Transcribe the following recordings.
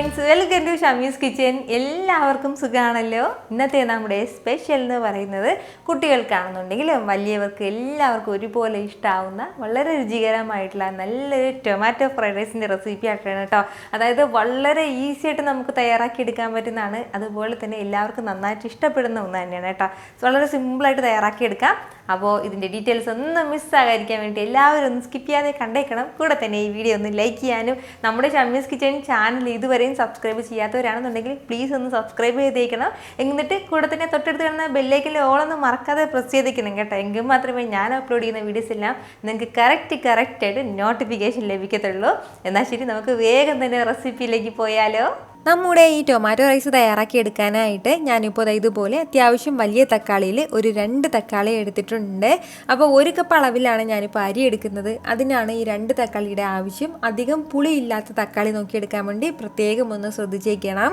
Friends, welcome to Shami's kitchen. എല്ലാവർക്കും സുഖമാണല്ലോ. ഇന്നത്തെ നമ്മുടെ സ്പെഷ്യൽ എന്ന് പറയുന്നത് കുട്ടികൾക്കാണെന്നുണ്ടെങ്കിലും വലിയവർക്ക് എല്ലാവർക്കും ഒരുപോലെ ഇഷ്ടമാവുന്ന വളരെ രുചികരമായിട്ടുള്ള നല്ലൊരു ടൊമാറ്റോ ഫ്രൈഡ് റൈസിൻ്റെ റെസിപ്പി ആയിട്ടാണ് കേട്ടോ. അതായത് വളരെ ഈസി ആയിട്ട് നമുക്ക് തയ്യാറാക്കി എടുക്കാൻ പറ്റുന്നതാണ്. അതുപോലെ തന്നെ എല്ലാവർക്കും നന്നായിട്ട് ഇഷ്ടപ്പെടുന്ന ഒന്ന് തന്നെയാണ് കേട്ടോ. വളരെ സിമ്പിളായിട്ട് തയ്യാറാക്കി എടുക്കാം. അപ്പോൾ ഇതിൻ്റെ ഡീറ്റെയിൽസ് ഒന്നും മിസ്സാകാതിരിക്കാൻ വേണ്ടി എല്ലാവരും ഒന്ന് സ്കിപ്പ് ചെയ്യാതെ കണ്ടേക്കണം. കൂടെ തന്നെ ഈ വീഡിയോ ഒന്ന് ലൈക്ക് ചെയ്യാനും നമ്മുടെ ഷമീസ് കിച്ചൻ ചാനൽ ഇതുവരെയും സബ്സ്ക്രൈബ് ചെയ്യാത്തവരാണെന്നുണ്ടെങ്കിൽ പ്ലീസ് ഒന്ന് സബ്സ്ക്രൈബ് ചെയ്തേക്കണം. എന്നിട്ട് കൂടെ തന്നെ തൊട്ടടുത്ത് കാണുന്ന ബെല്ലൈക്കനിൽ ഓളൊന്നും മറക്കാതെ പ്രസ് ചെയ്തേക്കണം കേട്ടോ. എങ്കിൽ മാത്രമേ ഞാൻ അപ്ലോഡ് ചെയ്യുന്ന വീഡിയോസ് എല്ലാം നിങ്ങൾക്ക് കറക്റ്റായിട്ട് നോട്ടിഫിക്കേഷൻ ലഭിക്കത്തുള്ളൂ. എന്നാൽ ശരി, നമുക്ക് വേഗം തന്നെ റെസിപ്പിയിലേക്ക് പോയാലോ. നമ്മുടെ ഈ ടൊമാറ്റോ റൈസ് തയ്യാറാക്കി എടുക്കാനായിട്ട് ഞാനിപ്പോൾ ഇതുപോലെ അത്യാവശ്യം വലിയ തക്കാളിയിൽ ഒരു 2 തക്കാളി എടുത്തിട്ടുണ്ട്. അപ്പോൾ 1 കപ്പ് അളവിലാണ് ഞാനിപ്പോൾ അരി എടുക്കുന്നത്. അതിനാണ് ഈ 2 തക്കാളിയുടെ ആവശ്യം. അധികം പുളിയില്ലാത്ത തക്കാളി നോക്കിയെടുക്കാൻ വേണ്ടി പ്രത്യേകം ഒന്ന് ശ്രദ്ധിച്ചേക്കണം.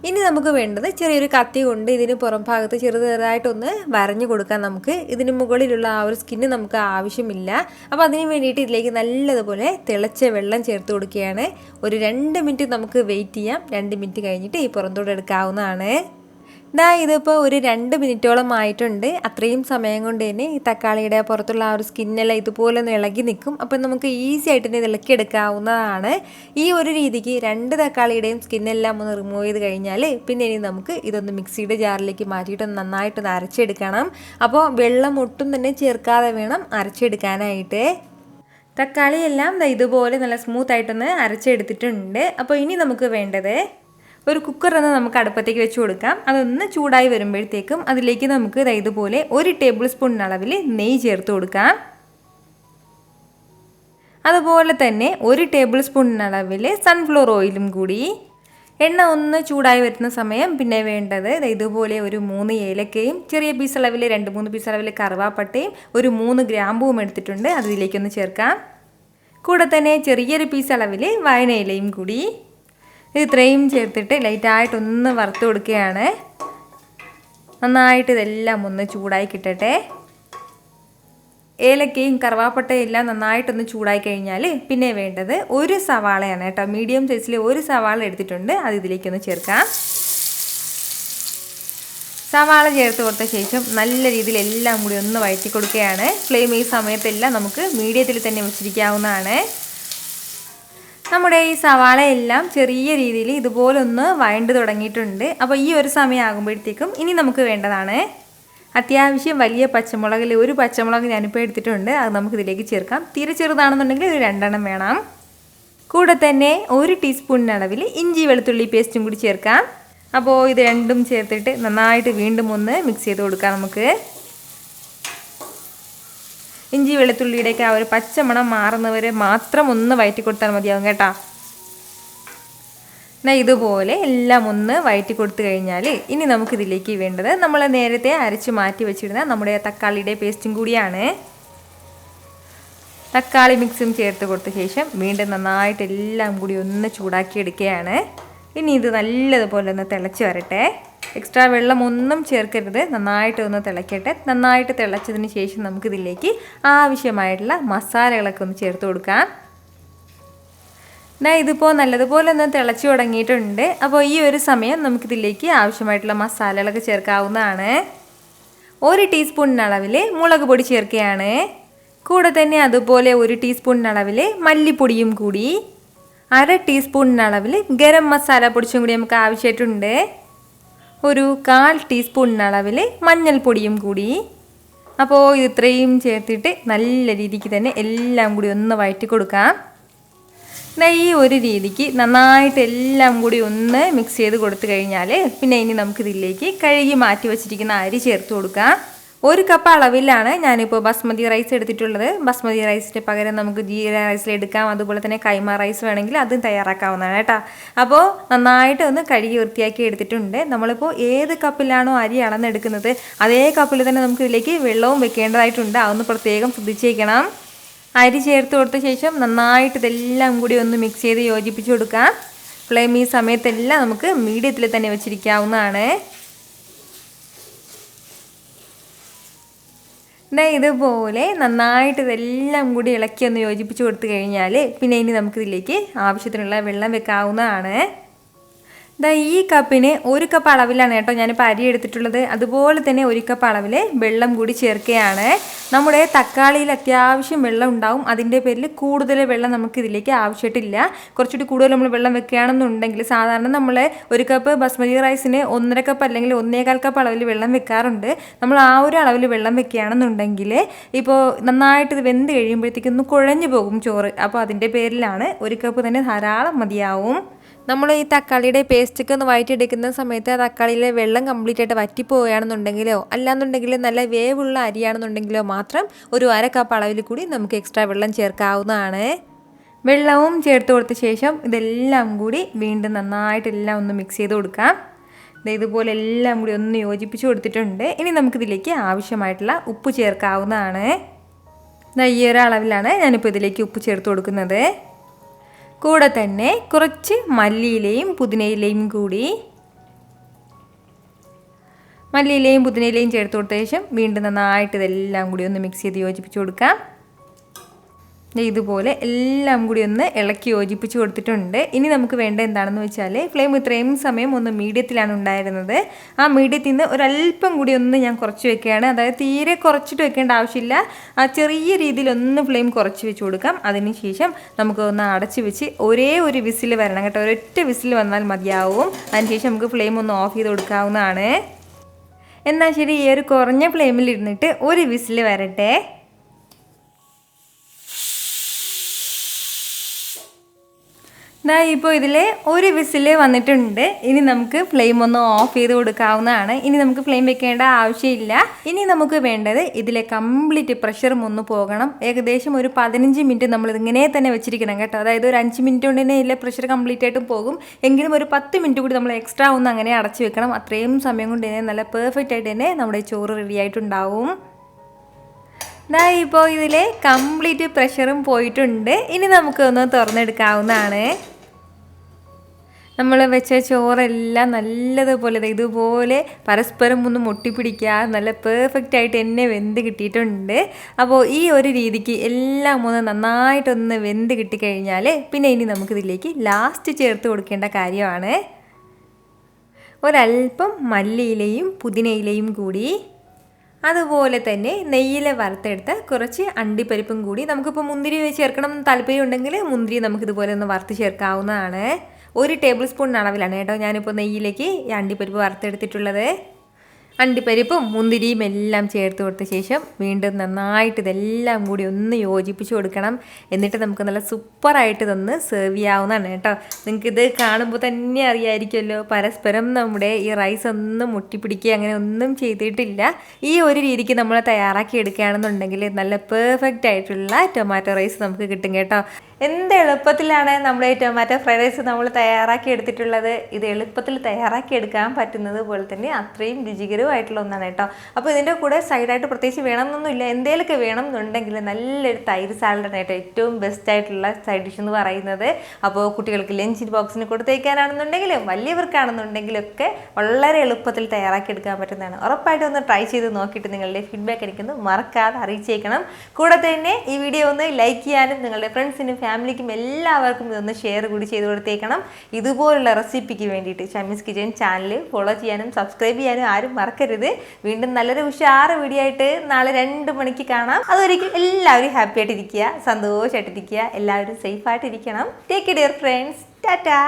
ഇനി നമുക്ക് വേണ്ടത് ചെറിയൊരു കത്തി കൊണ്ട് ഇതിന് പുറം ഭാഗത്ത് ചെറുതായിട്ടൊന്ന് വരഞ്ഞു കൊടുക്കാം. നമുക്ക് ഇതിന് മുകളിലുള്ള ആ ഒരു സ്കിന്ന് നമുക്ക് ആവശ്യമില്ല. അപ്പോൾ അതിന് വേണ്ടിയിട്ട് ഇതിലേക്ക് നല്ലതുപോലെ തിളച്ച വെള്ളം ചേർത്ത് കൊടുക്കുകയാണ്. ഒരു 2 മിനിറ്റ് നമുക്ക് വെയിറ്റ് ചെയ്യാം. 2 മിനിറ്റ് കഴിഞ്ഞിട്ട് ഈ പുറത്തോട്ട് എടുക്കാവുന്നതാണ്. ഇതിപ്പോൾ ഒരു 2 മിനിറ്റോളം ആയിട്ടുണ്ട്. അത്രയും സമയം കൊണ്ട് തന്നെ ഈ തക്കാളിയുടെ പുറത്തുള്ള ആ ഒരു സ്കിന്നെല്ലാം ഇതുപോലെ ഒന്ന് ഇളകി നിൽക്കും. അപ്പം നമുക്ക് ഈസി ആയിട്ട് തന്നെ ഇളക്കി എടുക്കാവുന്നതാണ്. ഈ ഒരു രീതിക്ക് 2 തക്കാളിയുടെയും സ്കിന്നെല്ലാം ഒന്ന് റിമൂവ് ചെയ്ത് കഴിഞ്ഞാൽ പിന്നെ ഇനി നമുക്ക് ഇതൊന്ന് മിക്സിയുടെ ജാറിലേക്ക് മാറ്റിയിട്ട് നന്നായിട്ടൊന്ന് അരച്ചെടുക്കണം. അപ്പോൾ വെള്ളം ഒട്ടും തന്നെ ചേർക്കാതെ വേണം അരച്ചെടുക്കാനായിട്ട്. തക്കാളിയെല്ലാം ഇതുപോലെ നല്ല സ്മൂത്തായിട്ടൊന്ന് അരച്ചെടുത്തിട്ടുണ്ട്. അപ്പോൾ ഇനി നമുക്ക് വേണ്ടത് ഒരു കുക്കറൊന്ന് നമുക്ക് അടുപ്പത്തേക്ക് വെച്ച് കൊടുക്കാം. അതൊന്ന് ചൂടായി വരുമ്പോഴത്തേക്കും അതിലേക്ക് നമുക്ക് ഇതുപോലെ 1 ടേബിൾ സ്പൂൺ അളവിൽ നെയ്യ് ചേർത്ത് കൊടുക്കാം. അതുപോലെ തന്നെ 1 ടേബിൾ സ്പൂൺ അളവിൽ സൺഫ്ലവർ ഓയിലും കൂടി. എണ്ണ ഒന്ന് ചൂടായി വരുന്ന സമയം പിന്നെ വേണ്ടത് ഇതുപോലെ ഒരു 3 ഏലക്കയും ചെറിയ പീസ് അളവിൽ 2-3 പീസ് അളവിൽ കറുവാപ്പട്ടയും ഒരു 3 ഗ്രാമ്പൂവും എടുത്തിട്ടുണ്ട്. അതിലേക്കൊന്ന് ചേർക്കാം. കൂടെ തന്നെ ചെറിയൊരു പീസ് അളവിൽ വയനയിലയും കൂടി. ഇത്രയും ചേർത്തിട്ട് ലൈറ്റായിട്ടൊന്ന് വറുത്ത് കൊടുക്കുകയാണ്. നന്നായിട്ട് ഇതെല്ലാം ഒന്ന് ചൂടായി കിട്ടട്ടെ. ഏലക്കയും കറുവാപ്പട്ടയും എല്ലാം നന്നായിട്ടൊന്ന് ചൂടായി കഴിഞ്ഞാൽ പിന്നെ വേണ്ടത് ഒരു സവാളയാണ് കേട്ടോ. മീഡിയം സൈസിൽ ഒരു സവാള എടുത്തിട്ടുണ്ട്. അത് ഇതിലേക്കൊന്ന് ചേർക്കാം. സവാള ചേർത്ത് കൊടുത്ത ശേഷം നല്ല രീതിയിൽ എല്ലാം കൂടി ഒന്ന് വഴറ്റി കൊടുക്കുകയാണ്. ഫ്ലെയിം ഈ സമയത്തെല്ലാം നമുക്ക് മീഡിയത്തിൽ തന്നെ വെച്ചിരിക്കാവുന്നതാണ്. നമ്മുടെ ഈ സവാളയെല്ലാം ചെറിയ രീതിയിൽ ഇതുപോലെ ഒന്ന് വഴണ്ട് തുടങ്ങിയിട്ടുണ്ട്. അപ്പോൾ ഈ ഒരു സമയം ആകുമ്പോഴത്തേക്കും ഇനി നമുക്ക് വേണ്ടതാണ് അത്യാവശ്യം വലിയ പച്ചമുളകിൽ ഒരു പച്ചമുളക് ഞാനിപ്പോൾ എടുത്തിട്ടുണ്ട്. അത് നമുക്കിതിലേക്ക് ചേർക്കാം. തീരെ ചെറുതാണെന്നുണ്ടെങ്കിൽ ഒരു 2 എണ്ണം വേണം. കൂടെ തന്നെ 1 ടീസ്പൂൺ അളവിൽ ഇഞ്ചി വെളുത്തുള്ളി പേസ്റ്റും കൂടി ചേർക്കാം. അപ്പോൾ ഇത് രണ്ടും ചേർത്തിട്ട് നന്നായിട്ട് വീണ്ടും ഒന്ന് മിക്സ് ചെയ്ത് കൊടുക്കാം. നമുക്ക് ഇഞ്ചി വെളുത്തുള്ളിയുടെയൊക്കെ ആ ഒരു പച്ചമണം മാറുന്നവരെ മാത്രം ഒന്ന് വഴറ്റി കൊടുത്താൽ മതിയാവും കേട്ടോ. ഇതുപോലെ എല്ലാം ഒന്ന് വഴറ്റി കൊടുത്തു കഴിഞ്ഞാൽ ഇനി നമുക്കിതിലേക്ക് വേണ്ടത് നമ്മൾ നേരത്തെ അരച്ച് മാറ്റി വെച്ചിരുന്ന നമ്മുടെ തക്കാളിയുടെ പേസ്റ്റും കൂടിയാണ്. തക്കാളി മിക്സും ചേർത്ത് കൊടുത്ത ശേഷം വീണ്ടും നന്നായിട്ട് എല്ലാം കൂടി ഒന്ന് ചൂടാക്കി എടുക്കുകയാണ്. ഇനി ഇത് നല്ലതുപോലെ ഒന്ന് തിളച്ച് വരട്ടെ. എക്സ്ട്രാ വെള്ളം ഒന്നും ചേർക്കരുത്. നന്നായിട്ട് ഒന്ന് തിളയ്ക്കട്ടെ. നന്നായിട്ട് തിളച്ചതിന് ശേഷം നമുക്കിതിലേക്ക് ആവശ്യമായിട്ടുള്ള മസാലകളൊക്കെ ഒന്ന് ചേർത്ത് കൊടുക്കാം. ഇതിപ്പോൾ നല്ലതുപോലെ ഒന്ന് തിളച്ച് തുടങ്ങിയിട്ടുണ്ട്. അപ്പോൾ ഈ ഒരു സമയം നമുക്കിതിലേക്ക് ആവശ്യമായിട്ടുള്ള മസാലകളൊക്കെ ചേർക്കാവുന്നതാണ്. 1 ടീസ്പൂൺ അളവിൽ മുളക് പൊടി ചേർക്കുകയാണ്. കൂടെ തന്നെ അതുപോലെ 1 ടീസ്പൂൺ അളവിൽ മല്ലിപ്പൊടിയും കൂടി. 1/2 ടീസ്പൂൺ അളവിൽ ഗരം മസാല പൊടിച്ചും കൂടി നമുക്ക് ആവശ്യമായിട്ടുണ്ട്. ഒരു 1/4 ടീസ്പൂൺ അളവിൽ മഞ്ഞൾപ്പൊടിയും കൂടി. അപ്പോൾ ഇത്രയും ചേർത്തിട്ട് നല്ല രീതിക്ക് തന്നെ എല്ലാം കൂടി ഒന്ന് വഴറ്റി കൊടുക്കാം. ഈ ഒരു രീതിക്ക് നന്നായിട്ട് എല്ലാം കൂടി ഒന്ന് മിക്സ് ചെയ്ത് കൊടുത്തു കഴിഞ്ഞാൽ പിന്നെ ഇനി നമുക്കിതിലേക്ക് കഴുകി മാറ്റി വെച്ചിരിക്കുന്ന അരി ചേർത്ത് കൊടുക്കാം. 1 കപ്പ് അളവിലാണ് ഞാനിപ്പോൾ ബസ്മതി റൈസ് എടുത്തിട്ടുള്ളത്. ബസ്മതി റൈസിന് പകരം നമുക്ക് ജീര റൈസിൽ എടുക്കാം. അതുപോലെ തന്നെ കൈമ റൈസ് വേണമെങ്കിൽ അതും തയ്യാറാക്കാവുന്നതാണ് കേട്ടോ. അപ്പോൾ നന്നായിട്ട് ഒന്ന് കഴുകി വൃത്തിയാക്കി എടുത്തിട്ടുണ്ട്. നമ്മളിപ്പോൾ ഏത് കപ്പിലാണോ അരി അളന്നെടുക്കുന്നത് അതേ കപ്പിൽ തന്നെ നമുക്ക് ഇതിലേക്ക് വെള്ളവും വെക്കേണ്ടതായിട്ടുണ്ട്. അതൊന്ന് പ്രത്യേകം ശ്രദ്ധിച്ചേക്കണം. അരി ചേർത്ത് കൊടുത്ത ശേഷം നന്നായിട്ട് ഇതെല്ലാം കൂടി ഒന്ന് മിക്സ് ചെയ്ത് യോജിപ്പിച്ച് കൊടുക്കാം. ഫ്ലെയിം ഈ സമയത്തെല്ലാം നമുക്ക് മീഡിയത്തിൽ തന്നെ വെച്ചിരിക്കാവുന്നതാണ്. ഇതുപോലെ നന്നായിട്ട് ഇതെല്ലാം കൂടി ഇളക്കി ഒന്ന് യോജിപ്പിച്ച് കൊടുത്തു കഴിഞ്ഞാൽ പിന്നെ ഇനി നമുക്കിതിലേക്ക് ആവശ്യത്തിനുള്ള വെള്ളം വെക്കാവുന്നതാണ്. ദാ ഈ കപ്പിന് 1 കപ്പ് അളവിലാണ് കേട്ടോ ഞാനിപ്പോൾ അരി എടുത്തിട്ടുള്ളത്. അതുപോലെ തന്നെ 1 കപ്പ് അളവിൽ വെള്ളം കൂടി ചേർക്കുകയാണ്. നമ്മുടെ തക്കാളിയിൽ അത്യാവശ്യം വെള്ളം ഉണ്ടാവും. അതിൻ്റെ പേരിൽ കൂടുതൽ വെള്ളം നമുക്ക് ഇതിലേക്ക് ആവശ്യമായിട്ടില്ല. കുറച്ചുകൂടി കൂടുതൽ നമ്മൾ വെള്ളം വെക്കുകയാണെന്നുണ്ടെങ്കിൽ സാധാരണ നമ്മൾ 1 കപ്പ് ബസ്മതി റൈസിന് 1.5 കപ്പ് അല്ലെങ്കിൽ 1.25 കപ്പ് അളവിൽ വെള്ളം വെക്കാറുണ്ട്. നമ്മൾ ആ ഒരു അളവിൽ വെള്ളം വെക്കുകയാണെന്നുണ്ടെങ്കിൽ ഇപ്പോൾ നന്നായിട്ട് ഇത് വെന്ത് കഴിയുമ്പോഴത്തേക്കും ഒന്ന് കുഴഞ്ഞു പോകും ചോറ്. അപ്പോൾ അതിൻ്റെ പേരിലാണ് 1 കപ്പ് തന്നെ ധാരാളം മതിയാവും. നമ്മൾ ഈ തക്കാളിയുടെ പേസ്റ്റൊക്കെ ഒന്ന് വഴറ്റിയെടുക്കുന്ന സമയത്ത് ആ തക്കാളിയിലെ വെള്ളം കംപ്ലീറ്റ് ആയിട്ട് വറ്റിപ്പോവുകയാണെന്നുണ്ടെങ്കിലോ അല്ലാന്നുണ്ടെങ്കിൽ നല്ല വേവുള്ള അരിയാണെന്നുണ്ടെങ്കിലോ മാത്രം ഒരു 1/2 കപ്പ് അളവിൽ കൂടി നമുക്ക് എക്സ്ട്രാ വെള്ളം ചേർക്കാവുന്നതാണ്. വെള്ളവും ചേർത്ത് കൊടുത്ത ശേഷം ഇതെല്ലാം കൂടി വീണ്ടും നന്നായിട്ട് എല്ലാം ഒന്ന് മിക്സ് ചെയ്ത് കൊടുക്കാം. ഇതുപോലെ എല്ലാം കൂടി ഒന്ന് യോജിപ്പിച്ച് കൊടുത്തിട്ടുണ്ട്. ഇനി നമുക്കിതിലേക്ക് ആവശ്യമായിട്ടുള്ള ഉപ്പ് ചേർക്കാവുന്നതാണ്. ഈ ഒരു അളവിലാണ് ഞാനിപ്പോൾ ഇതിലേക്ക് ഉപ്പ് ചേർത്ത് കൊടുക്കുന്നത്. കൂടെ തന്നെ കുറച്ച് മല്ലിയിലയും പുതിനയിലയും കൂടി ചേർത്ത് കൊടുത്ത ശേഷം വീണ്ടും നന്നായിട്ട് ഇതെല്ലാം കൂടി ഒന്ന് മിക്സ് ചെയ്ത് യോജിപ്പിച്ച് കൊടുക്കാം. ഇതുപോലെ എല്ലാം കൂടി ഒന്ന് ഇളക്കി യോജിപ്പിച്ച് കൊടുത്തിട്ടുണ്ട്. ഇനി നമുക്ക് വേണ്ട എന്താണെന്ന് വെച്ചാൽ ഫ്ലെയിം ഇത്രയും സമയം ഒന്ന് മീഡിയത്തിലാണ് ഉണ്ടായിരുന്നത്. ആ മീഡിയത്തിൽ നിന്ന് ഒരല്പം കൂടി ഒന്ന് ഞാൻ കുറച്ച് വെക്കുകയാണ്. അതായത് തീരെ കുറച്ചിട്ട് വെക്കേണ്ട ആവശ്യമില്ല. ആ ചെറിയ രീതിയിൽ ഒന്ന് ഫ്ലെയിം കുറച്ച് വെച്ച് കൊടുക്കാം. അതിനുശേഷം നമുക്ക് ഒന്ന് അടച്ച് വെച്ച് ഒരേ ഒരു വിസിൽ വരണം കേട്ടോ. ഒരൊറ്റ വിസിൽ വന്നാൽ മതിയാവും. അതിനുശേഷം നമുക്ക് ഫ്ലെയിം ഒന്ന് ഓഫ് ചെയ്ത് കൊടുക്കാവുന്നതാണ്. എന്നാൽ ശരി, ഈ ഒരു കുറഞ്ഞ ഫ്ലെയിമിൽ ഇരുന്നിട്ട് ഒരു വിസിൽ വരട്ടെ. ഇപ്പോൾ ഇതിൽ ഒരു വിസിൽ വന്നിട്ടുണ്ട്. ഇനി നമുക്ക് ഫ്ലെയിം ഒന്ന് ഓഫ് ചെയ്ത് കൊടുക്കാവുന്നതാണ്. ഇനി നമുക്ക് ഫ്ലെയിം വെക്കേണ്ട ആവശ്യമില്ല. ഇനി നമുക്ക് വേണ്ടത് ഇതിലെ കംപ്ലീറ്റ് പ്രഷറും ഒന്ന് പോകണം. ഏകദേശം ഒരു 15 മിനിറ്റ് നമ്മളിതിങ്ങനെ തന്നെ വെച്ചിരിക്കണം കേട്ടോ. അതായത് ഒരു 5 മിനിറ്റ് കൊണ്ട് തന്നെ ഇതിലെ പ്രഷർ കംപ്ലീറ്റ് ആയിട്ടും പോകും. എങ്കിലും ഒരു 10 മിനിറ്റ് കൂടി നമ്മൾ എക്സ്ട്രാ ഒന്ന് അങ്ങനെ അടച്ച് വെക്കണം. അത്രയും സമയം കൊണ്ട് തന്നെ നല്ല പെർഫെക്റ്റ് ആയിട്ട് തന്നെ നമ്മുടെ ചോറ് റെഡി ആയിട്ടുണ്ടാവും. ഇപ്പോൾ ഇതിലെ കംപ്ലീറ്റ് പ്രഷറും പോയിട്ടുണ്ട്. ഇനി നമുക്കൊന്ന് തുറന്നെടുക്കാവുന്നതാണ്. നമ്മൾ വെച്ച ചോറെല്ലാം നല്ലതുപോലെ ഇതുപോലെ പരസ്പരം ഒന്ന് മുട്ടിപ്പിടിക്കുക നല്ല പെർഫെക്റ്റ് ആയിട്ട് തന്നെ വെന്ത് കിട്ടിയിട്ടുണ്ട്. അപ്പോൾ ഈ ഒരു രീതിക്ക് എല്ലാം ഒന്ന് നന്നായിട്ടൊന്ന് വെന്ത് കിട്ടിക്കഴിഞ്ഞാൽ പിന്നെ ഇനി നമുക്കിതിലേക്ക് ലാസ്റ്റ് ചേർത്ത് കൊടുക്കേണ്ട കാര്യമാണ് ഒരല്പം മല്ലിയിലയും പുതിനയിലയും കൂടി, അതുപോലെ തന്നെ നെയ്യിൽ വറുത്തെടുത്ത കുറച്ച് അണ്ടിപ്പരിപ്പും കൂടി. നമുക്കിപ്പോൾ മുന്തിരി ചേർക്കണം താല്പര്യം ഉണ്ടെങ്കിൽ മുന്തിരി നമുക്കിതുപോലെ ഒന്ന് വറുത്ത് ചേർക്കാവുന്നതാണ്. 1 ടേബിൾ സ്പൂൺ അളവിലാണ് കേട്ടോ ഞാനിപ്പോൾ നെയ്യിലേക്ക് ഈ അണ്ടിപ്പരിപ്പ് വറുത്തെടുത്തിട്ടുള്ളത്. അണ്ടിപ്പരിപ്പും മുന്തിരിയും എല്ലാം ചേർത്ത് കൊടുത്ത ശേഷം വീണ്ടും നന്നായിട്ട് ഇതെല്ലാം കൂടി ഒന്ന് യോജിപ്പിച്ച് കൊടുക്കണം. എന്നിട്ട് നമുക്ക് നല്ല സൂപ്പറായിട്ട് ഇതൊന്ന് സെർവ് ചെയ്യാവുന്നതാണ് കേട്ടോ. നിങ്ങൾക്കിത് കാണുമ്പോൾ തന്നെ അറിയാമായിരിക്കുമല്ലോ, പരസ്പരം നമ്മുടെ ഈ റൈസ് ഒന്നും മുട്ടിപ്പിടിക്കുക അങ്ങനെ ഒന്നും ചെയ്തിട്ടില്ല. ഈ ഒരു രീതിക്ക് നമ്മൾ തയ്യാറാക്കി എടുക്കുകയാണെന്നുണ്ടെങ്കിൽ നല്ല പെർഫെക്റ്റ് ആയിട്ടുള്ള ടൊമാറ്റോ റൈസ് നമുക്ക് കിട്ടും കേട്ടോ. എന്ത് എളുപ്പത്തിലാണ് നമ്മുടെ ടൊമാറ്റോ ഫ്രൈഡ് റൈസ് നമ്മൾ തയ്യാറാക്കി എടുത്തിട്ടുള്ളത്. ഇത് എളുപ്പത്തിൽ തയ്യാറാക്കി എടുക്കാൻ പറ്റുന്നത് പോലെ തന്നെ അത്രയും രുചികരമായിട്ടുള്ള ഒന്നാണ് കേട്ടോ. അപ്പോൾ ഇതിൻ്റെ കൂടെ സൈഡായിട്ട് പ്രത്യേകിച്ച് വേണമെന്നൊന്നുമില്ല. എന്തെങ്കിലുമൊക്കെ വേണം എന്നുണ്ടെങ്കിൽ നല്ലൊരു തൈര് സാലഡാണ് കേട്ടോ ഏറ്റവും ബെസ്റ്റ് ആയിട്ടുള്ള സൈഡ് ഡിഷ് എന്ന് പറയുന്നത്. അപ്പോൾ കുട്ടികൾക്ക് ലഞ്ച് ബോക്സിന് കൊടുത്തേക്കാനാണെന്നുണ്ടെങ്കിലും വലിയവർക്കാണെന്നുണ്ടെങ്കിലും ഒക്കെ വളരെ എളുപ്പത്തിൽ തയ്യാറാക്കി എടുക്കാൻ പറ്റുന്നതാണ്. ഉറപ്പായിട്ടും ഒന്ന് ട്രൈ ചെയ്ത് നോക്കിയിട്ട് നിങ്ങളുടെ ഫീഡ്ബാക്ക് എനിക്കൊന്ന് മറക്കാതെ അറിയിച്ചേക്കണം. കൂടെ തന്നെ ഈ വീഡിയോ ഒന്ന് ലൈക്ക് ചെയ്യാനും നിങ്ങളുടെ ഫ്രണ്ട്സിനും ഫാമിലിക്കും എല്ലാവർക്കും ഇതൊന്ന് ഷെയർ കൂടി ചെയ്ത് കൊടുത്തേക്കണം. ഇതുപോലുള്ള റെസിപ്പിക്ക് വേണ്ടിയിട്ട് ഷമീസ് കിച്ചൻ ചാനൽ ഫോളോ ചെയ്യാനും സബ്സ്ക്രൈബ് ചെയ്യാനും ആരും മറക്കരുത്. വീണ്ടും നല്ലൊരു ഉഷാറ് വീഡിയോ ആയിട്ട് നാളെ 2 മണിക്ക് കാണാം. അതൊരിക്കലും എല്ലാവരും ഹാപ്പി ആയിട്ടിരിക്കുക, സന്തോഷമായിട്ടിരിക്കുക, എല്ലാവരും സേഫ് ആയിട്ടിരിക്കണം. Take care friends. ടാറ്റാ.